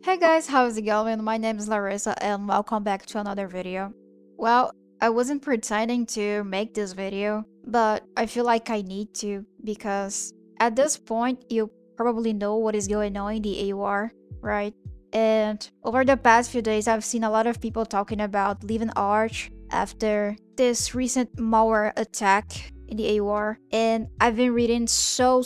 Hey guys, how's it going? My name is Larissa and welcome back to another video. Well, I wasn't pretending to make this video, but I feel like I need to because at this point you probably know what is going on in the AUR, right? And over the past few days I've seen a lot of people talking about leaving Arch after this recent malware attack in the AUR, and I've been reading so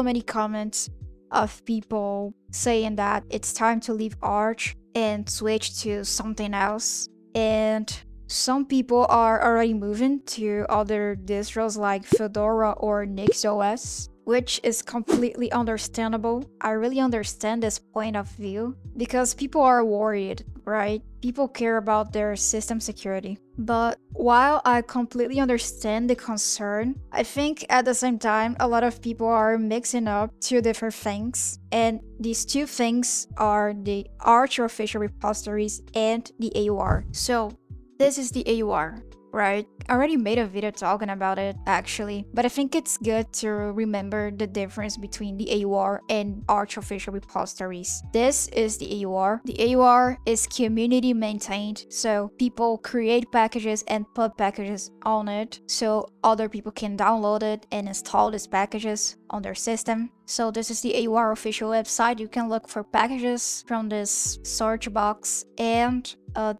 many comments of people saying that it's time to leave Arch and switch to something else. And some people are already moving to other distros like Fedora or NixOS, which is completely understandable. I really understand this point of view because people are worried, right? People care about their system security. But while I completely understand the concern, I think at the same time, a lot of people are mixing up two different things. And these two things are the Arch official repositories and the AUR. So this is the AUR, right? I already made a video talking about it actually, but I think it's good to remember the difference between the AUR and Arch official repositories. This is the AUR. The AUR is community maintained, so people create packages and put packages on it so other people can download it and install these packages on their system. So this is the AUR official website. You can look for packages from this search box, and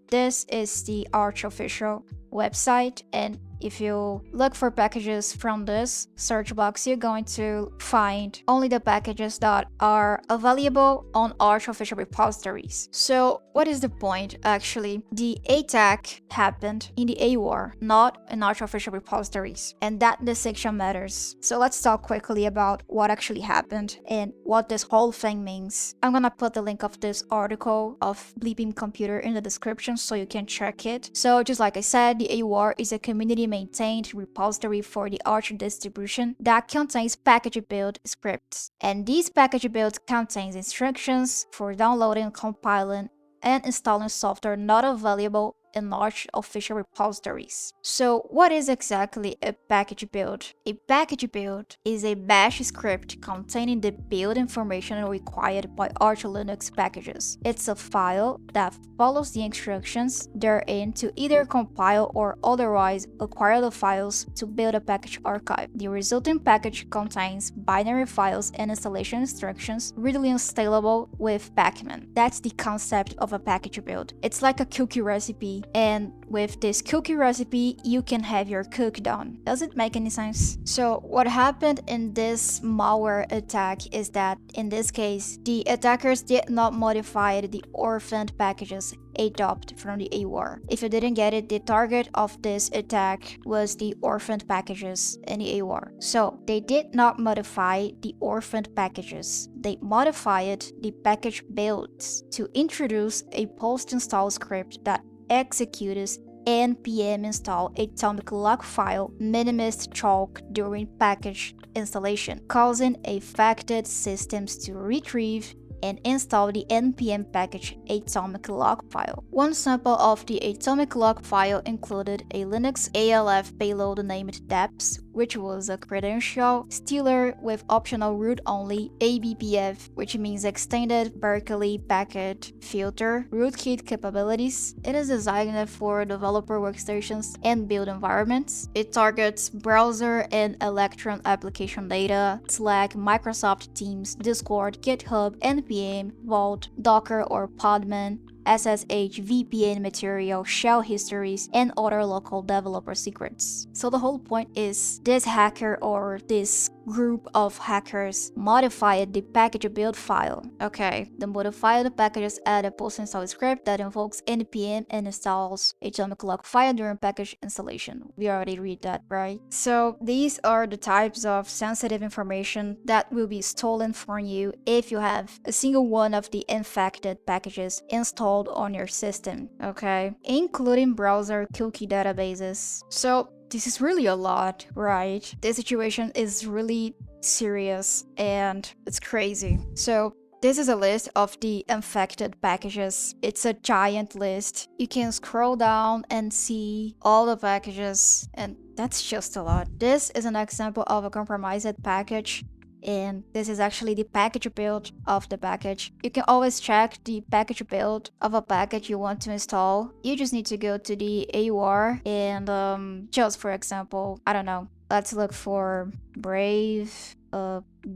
this is the Arch official website. And if you look for packages from this search box, you're going to find only the packages that are available on Arch official repositories. So what is the point actually? The attack happened in the AUR, not in Arch official repositories, and that distinction matters. So let's talk quickly about what actually happened and what this whole thing means. I'm gonna put the link of this article of Bleeping Computer in the description so you can check it. So just like I said, the AUR is a community maintained repository for the Arch distribution that contains package build scripts. And these package builds contains instructions for downloading, compiling, and installing software not available in Arch official repositories. So what is exactly a package build? A package build is a bash script containing the build information required by Arch Linux packages. It's a file that follows the instructions therein to either compile or otherwise acquire the files to build a package archive. The resulting package contains binary files and installation instructions readily installable with Pacman. That's the concept of a package build. It's like a cookie recipe, and with this cookie recipe, you can have your cook done. Does it make any sense? So what happened in this malware attack is that, in this case, the attackers did not modify the orphaned packages adopted from the AUR. If you didn't get it, the target of this attack was the orphaned packages in the AUR. So they did not modify the orphaned packages. They modified the package builds to introduce a post-install script that executes npm install atomic lock file minimized chalk during package installation, causing affected systems to retrieve and install the npm package atomic log file. One sample of the atomic log file included a Linux ALF payload named deps, which was a credential stealer with optional root-only ABPF, which means Extended Berkeley Packet Filter rootkit capabilities. It is designed for developer workstations and build environments. It targets browser and Electron application data, Slack, Microsoft Teams, Discord, GitHub, NPM, Vault, Docker or Podman, SSH, VPN material, shell histories, and other local developer secrets. So the whole point is this hacker or this group of hackers modified the package build file. Okay, the modified packages add a post-install script that invokes npm and installs atomic log file during package installation. We already read that, right? So these are the types of sensitive information that will be stolen from you if you have a single one of the infected packages installed on your system, okay? Including browser cookie databases. So this is really a lot, right? This situation is really serious and it's crazy. So this is a list of the infected packages. It's a giant list. You can scroll down and see all the packages, and that's just a lot. This is an example of a compromised package and this is actually the package build of the package. You can always check the package build of a package you want to install. You just need to go to the AUR and just for example, I don't know, let's look for Brave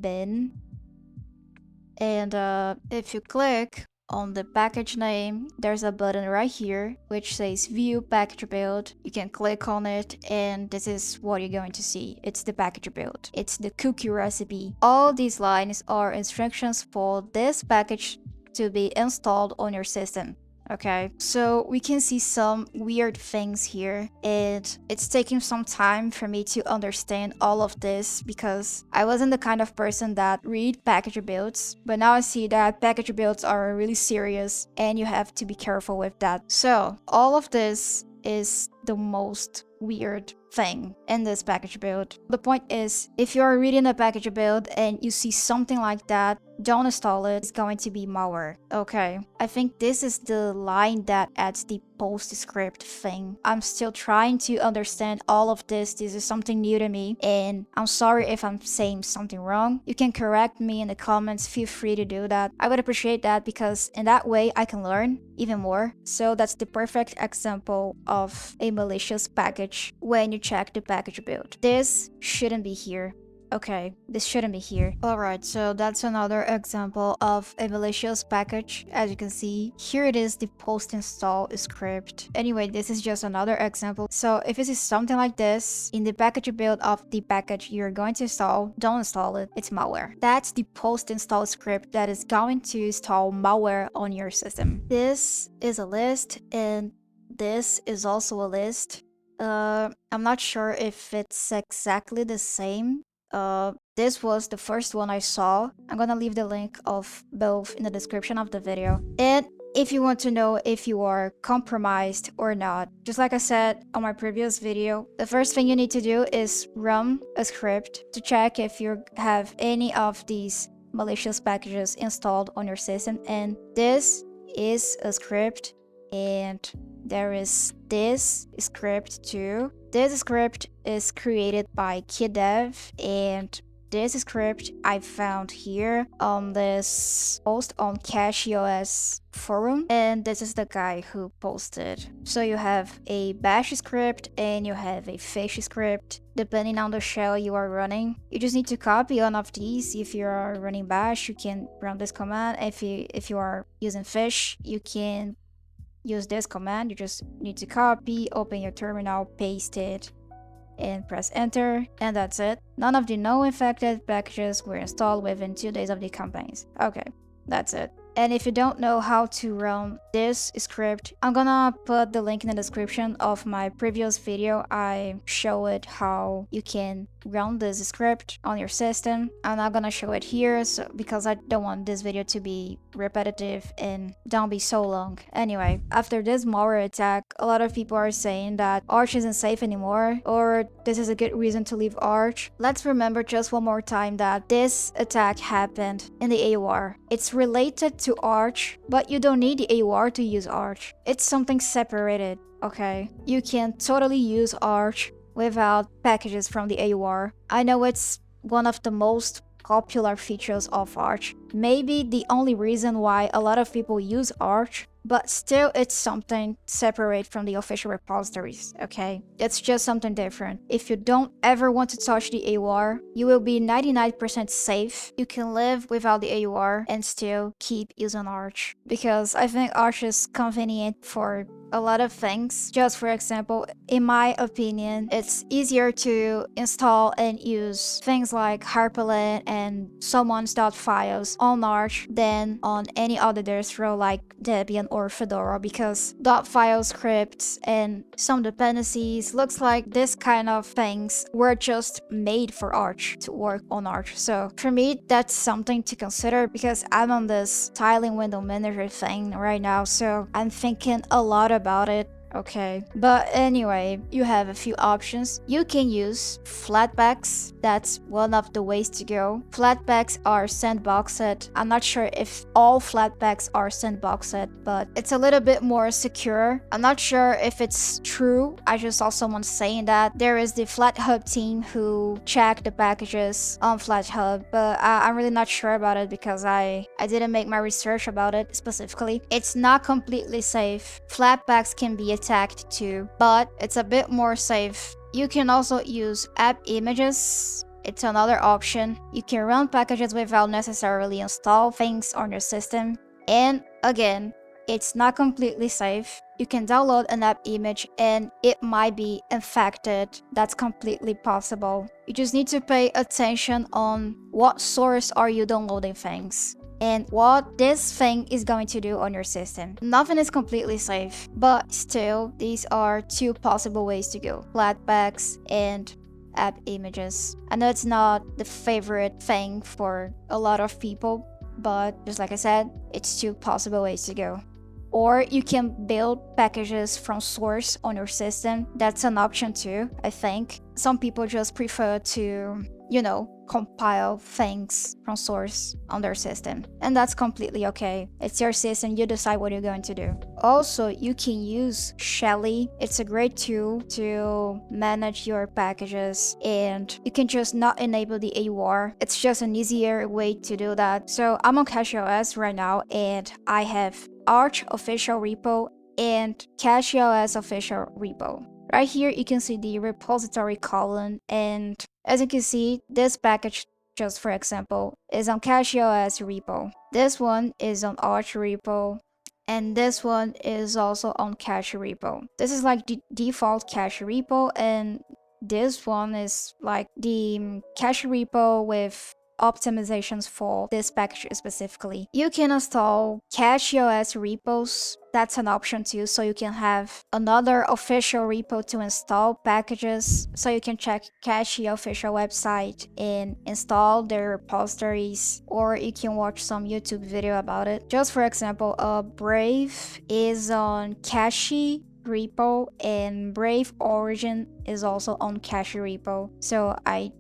bin. And if you click on the package name, there's a button right here which says view package build. You can click on it and this is what you're going to see. It's the package build. It's the cookie recipe. All these lines are instructions for this package to be installed on your system. Okay, so we can see some weird things here, and it's taking some time for me to understand all of this because I wasn't the kind of person that read package builds, but now I see that package builds are really serious and you have to be careful with that. So all of this is the most weird thing in this package build. The point is, if you're reading a package build and you see something like that, don't install it. It's going to be malware. Okay, I think this is the line that adds the postscript thing. I'm still trying to understand all of this. This is something new to me, and I'm sorry if I'm saying something wrong. You can correct me in the comments. Feel free to do that. I would appreciate that because in that way I can learn even more. So that's the perfect example of a malicious package when you check the package build. This shouldn't be here. Okay, this shouldn't be here. Alright, so that's another example of a malicious package. As you can see, here it is, the post install script. Anyway, this is just another example. So if it is something like this, in the package build of the package you're going to install, don't install it, it's malware. That's the post install script that is going to install malware on your system. This is a list, and this is also a list. I'm not sure if it's exactly the same. This was the first one I saw. I'm gonna leave the link of both in the description of the video. And if you want to know if you are compromised or not, just like I said on my previous video, the first thing you need to do is run a script to check if you have any of these malicious packages installed on your system. And this is a script, and there is this script too. This script is created by Kidev, and this script I found here on this post on CachyOS forum, and this is the guy who posted. So you have a bash script and you have a fish script. Depending on the shell you are running, you just need to copy one of these. If you are running bash, you can run this command. If you are using fish, you can use this command. You just need to copy, open your terminal, paste it, and press enter, and that's it. None of the known infected packages were installed within 2 days of the campaigns. Okay, that's it. And if you don't know how to run this script, I'm gonna put the link in the description of my previous video. I showed how you can run this script on your system. I'm not gonna show it here because I don't want this video to be repetitive and don't be so long. Anyway, after this malware attack, a lot of people are saying that Arch isn't safe anymore, or this is a good reason to leave Arch. Let's remember just one more time that this attack happened in the AUR. It's related to Arch, but you don't need the AUR to use Arch. It's something separated, okay? You can totally use Arch without packages from the AUR. I know it's one of the most popular features of Arch. Maybe the only reason why a lot of people use Arch, but still it's something separate from the official repositories, okay? It's just something different. If you don't ever want to touch the AUR, you will be 99% safe. You can live without the AUR and still keep using Arch, because I think Arch is convenient for a lot of things. Just for example, in my opinion, it's easier to install and use things like Hyprland and someone's dotfiles on Arch than on any other distro like Debian or Fedora, because dotfile scripts and some dependencies looks like this kind of things were just made for Arch to work on Arch. So for me, that's something to consider, because I'm on this tiling window manager thing right now, so I'm thinking a lot about it. Okay, but anyway, you have a few options. You can use Flatpaks. That's one of the ways to go. Flatpaks are sandboxed. I'm not sure if all Flatpaks are sandboxed, but it's a little bit more secure. I'm not sure if it's true. I just saw someone saying that. There is the FlatHub team who check the packages on FlatHub, but I'm really not sure about it because I didn't make my research about it specifically. It's not completely safe. Flatpaks can be attacked too, but it's a bit more safe. You can also use AppImages. It's another option. You can run packages without necessarily install things on your system. And again, it's not completely safe. You can download an app image and it might be infected. That's completely possible. You just need to pay attention on what source are you downloading things and what this thing is going to do on your system. Nothing is completely safe, but still, these are two possible ways to go: Flatpaks and AppImages. I know it's not the favorite thing for a lot of people, but just like I said, it's two possible ways to go. Or you can build packages from source on your system. That's an option too, I think. Some people just prefer to, compile things from source on their system. And that's completely okay. It's your system, you decide what you're going to do. Also, you can use Shelly. It's a great tool to manage your packages, and you can just not enable the AUR. It's just an easier way to do that. So I'm on CachyOS right now, and I have Arch official repo and CachyOS official repo. Right here, you can see the repository column, and as you can see, this package, just for example, is on CachyOS repo. This one is on Arch repo, and this one is also on Cache repo. This is like the default Cache repo, and this one is like the Cache repo with optimizations for this package specifically. You can install CachyOS repos. That's an option too, so you can have another official repo to install packages. So you can check Cache official website and install their repositories, or you can watch some YouTube video about it. Just for example, Brave is on Cache repo, and Brave Origin is also on Cache repo. So I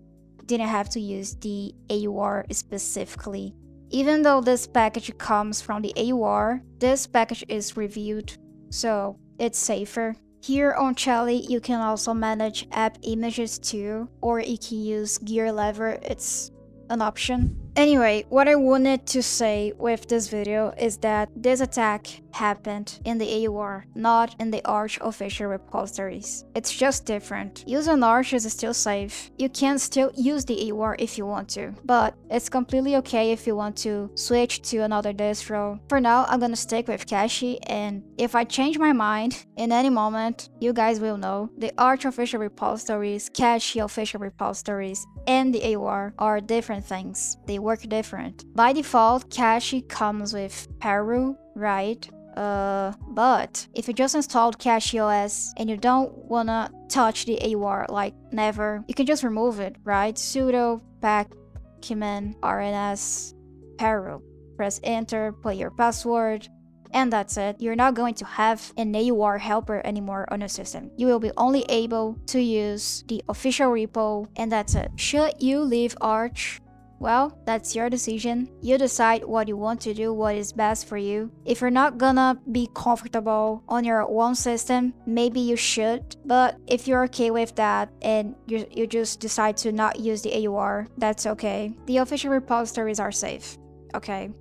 didn't have to use the AUR specifically. Even though this package comes from the AUR, this package is reviewed, so it's safer. Here on Shelly, you can also manage AppImages too, or you can use gear lever. It's an option. Anyway, what I wanted to say with this video is that this attack happened in the AUR, not in the Arch official repositories. It's just different. Using Arch is still safe. You can still use the AUR if you want to, but it's completely okay if you want to switch to another distro. For now, I'm gonna stick with Cache, and if I change my mind in any moment, you guys will know. The Arch official repositories, Cache official repositories, and the AUR are different things. They work different. By default, Cache comes with Peru, right? But if you just installed CachyOS and you don't wanna touch the AUR, like never, you can just remove it, right? Sudo pacman rns Peru. Press enter, put your password, and that's it. You're not going to have an AUR helper anymore on your system. You will be only able to use the official repo, and that's it. Should you leave Arch? Well, that's your decision. You decide what you want to do, what is best for you. If you're not gonna be comfortable on your own system, maybe you should. But if you're okay with that and you just decide to not use the AUR, that's okay. The official repositories are safe. Okay.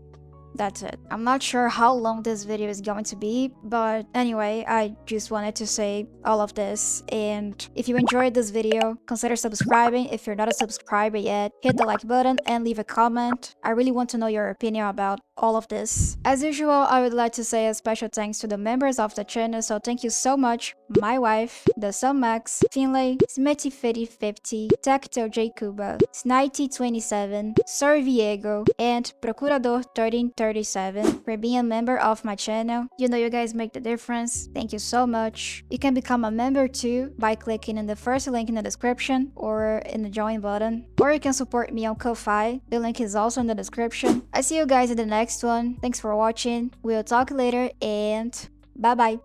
That's it. I'm not sure how long this video is going to be, but anyway, I just wanted to say all of this. And if you enjoyed this video, consider subscribing. If you're not a subscriber yet, hit the like button and leave a comment. I really want to know your opinion about all of this. As usual, I would like to say a special thanks to the members of the channel, so thank you so much. My wife, the Max, Finlay, Smitty5050, Tactile Jacuba, Snitey27, Sir Viego, and Procurador 1337 for being a member of my channel. You know you guys make the difference. Thank you so much. You can become a member too by clicking in the first link in the description or in the join button. Or you can support me on Ko-Fi. The link is also in the description. I see you guys in the next one. Thanks for watching. We'll talk later and bye bye.